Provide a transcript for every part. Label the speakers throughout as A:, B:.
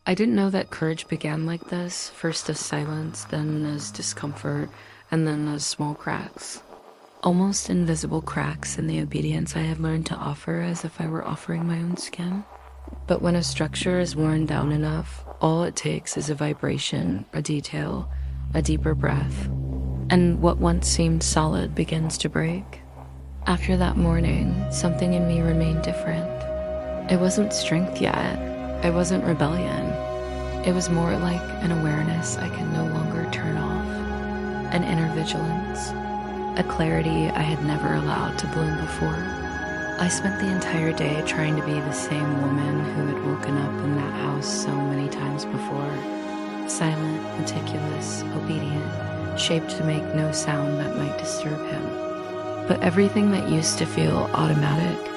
A: I didn't know that courage began like this, first as silence, then as discomfort, and then as small cracks. Almost invisible cracks in the obedience I had learned to offer as if I were offering my own skin. But when a structure is worn down enough, all it takes is a vibration, a detail, a deeper breath, and what once seemed solid begins to break. After that morning, something in me remained different. It wasn't strength yet. It wasn't rebellion. It was more like an awareness I could no longer turn off, an inner vigilance, a clarity I had never allowed to bloom before. I spent the entire day trying to be the same woman who had woken up in that house so many times before. Silent, meticulous, obedient, shaped to make no sound that might disturb him. But everything that used to feel automatic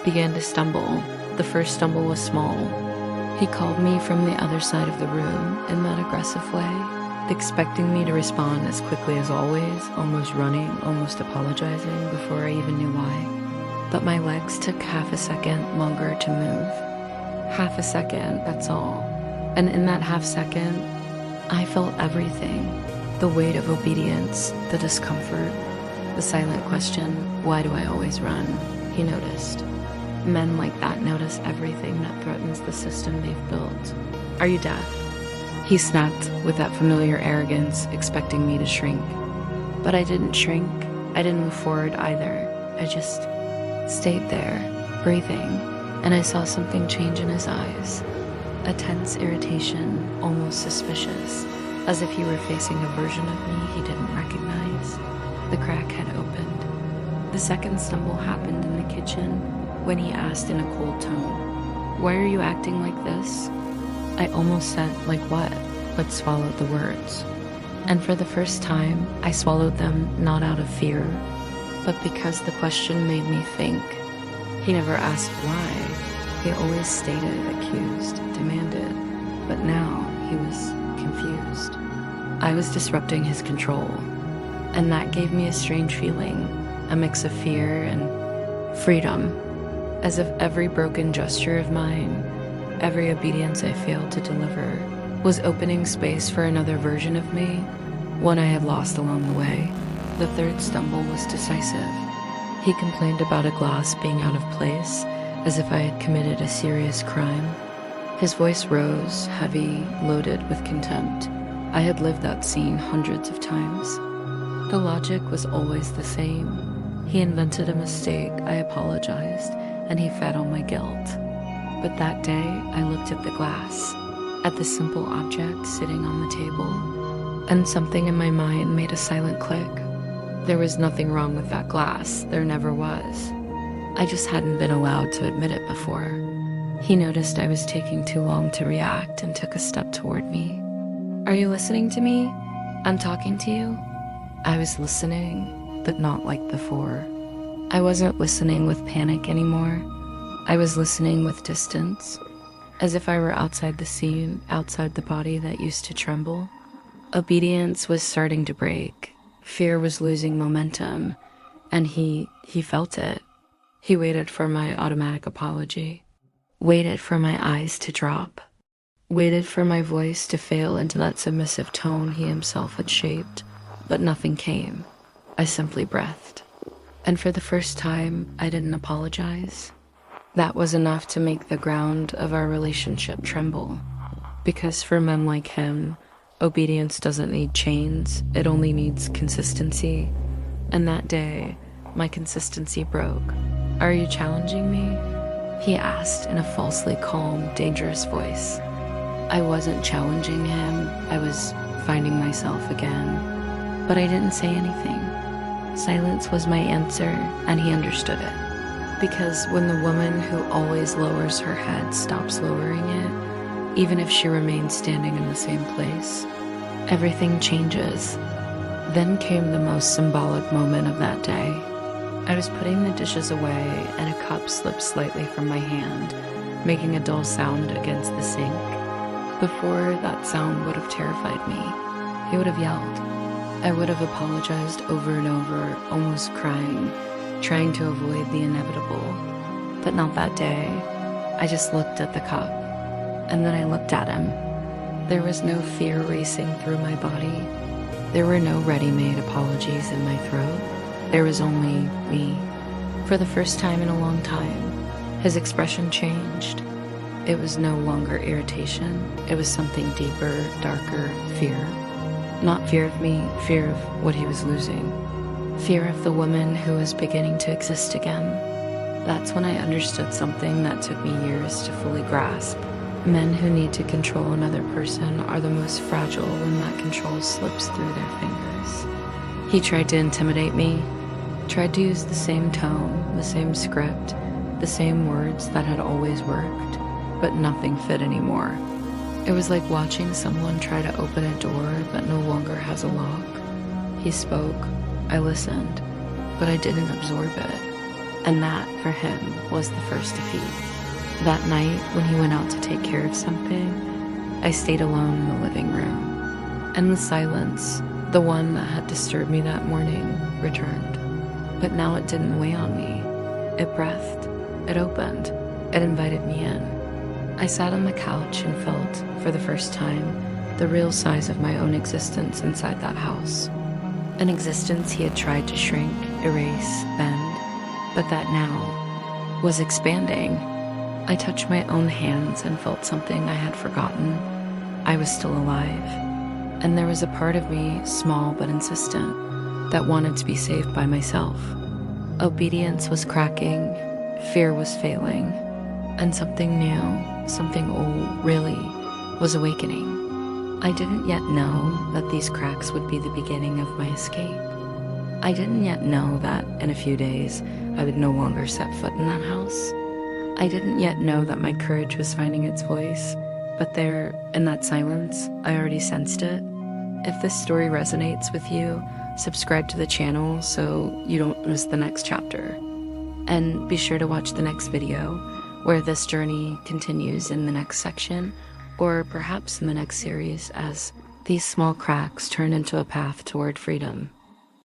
A: began to stumble. The first stumble was small. He called me from the other side of the room in that aggressive way, expecting me to respond as quickly as always, almost running, almost apologizing before I even knew why. But my legs took half a second longer to move. Half a second, that's all. And in that half second, I felt everything. The weight of obedience, the discomfort, the silent question, why do I always run? He noticed. Men like that notice everything that threatens the system they've built. Are you deaf? He snapped with that familiar arrogance, expecting me to shrink. But I didn't shrink. I didn't move forward either. I just stayed there, breathing, and I saw something change in his eyes. A tense irritation, almost suspicious, as if he were facing a version of me he didn't recognize. The crack had opened. The second stumble happened in the kitchen when he asked in a cold tone, "Why are you acting like this?" I almost said, "Like what?" but swallowed the words. And for the first time, I swallowed them not out of fear, but because the question made me think. He never asked why. He always stated, accused, demanded, but now he was confused. I was disrupting his control, and that gave me a strange feeling, a mix of fear and freedom, as if every broken gesture of mine, every obedience I failed to deliver, was opening space for another version of me, one I had lost along the way. The third stumble was decisive. He complained about a glass being out of place, as if I had committed a serious crime. His voice rose, heavy, loaded with contempt. I had lived that scene hundreds of times. The logic was always the same. He invented a mistake, I apologized, and he fed on my guilt. But that day, I looked at the glass, at the simple object sitting on the table, and something in my mind made a silent click. There was nothing wrong with that glass. There never was. I just hadn't been allowed to admit it before. He noticed I was taking too long to react and took a step toward me. "Are you listening to me? I'm talking to you?" I was listening, but not like before. I wasn't listening with panic anymore. I was listening with distance, as if I were outside the scene, outside the body that used to tremble. Obedience was starting to break. Fear was losing momentum, and he felt it. He waited for my automatic apology, waited for my eyes to drop, waited for my voice to fail into that submissive tone he himself had shaped, but nothing came. I simply breathed. And for the first time, I didn't apologize. That was enough to make the ground of our relationship tremble. Because for men like him, obedience doesn't need chains, it only needs consistency. And that day, my consistency broke. "Are you challenging me?" he asked in a falsely calm, dangerous voice. I wasn't challenging him, I was finding myself again. But I didn't say anything. Silence was my answer, and he understood it. Because when the woman who always lowers her head stops lowering it, even if she remains standing in the same place, everything changes. Then came the most symbolic moment of that day. I was putting the dishes away, and a cup slipped slightly from my hand, making a dull sound against the sink. Before, that sound would have terrified me. He would have yelled. I would have apologized over and over, almost crying, trying to avoid the inevitable. But not that day. I just looked at the cup. And then I looked at him. There was no fear racing through my body. There were no ready-made apologies in my throat. There was only me. For the first time in a long time, his expression changed. It was no longer irritation. It was something deeper, darker, fear. Not fear of me, fear of what he was losing. Fear of the woman who was beginning to exist again. That's when I understood something that took me years to fully grasp. Men who need to control another person are the most fragile when that control slips through their fingers. He tried to intimidate me, tried to use the same tone, the same script, the same words that had always worked, but nothing fit anymore. It was like watching someone try to open a door that no longer has a lock. He spoke, I listened, but I didn't absorb it. And that, for him, was the first defeat. That night, when he went out to take care of something, I stayed alone in the living room. And the silence, the one that had disturbed me that morning, returned. But now it didn't weigh on me. It breathed. It opened. It invited me in. I sat on the couch and felt, for the first time, the real size of my own existence inside that house. An existence he had tried to shrink, erase, bend, but that now was expanding. I touched my own hands and felt something I had forgotten. I was still alive. And there was a part of me, small but insistent, that wanted to be saved by myself. Obedience was cracking, fear was failing, and something new, something old, really, was awakening. I didn't yet know that these cracks would be the beginning of my escape. I didn't yet know that in a few days I would no longer set foot in that house. I didn't yet know that my courage was finding its voice, but there, in that silence, I already sensed it. If this story resonates with you, subscribe to the channel so you don't miss the next chapter. And be sure to watch the next video, where this journey continues in the next section, or perhaps in the next series as these small cracks turn into a path toward freedom.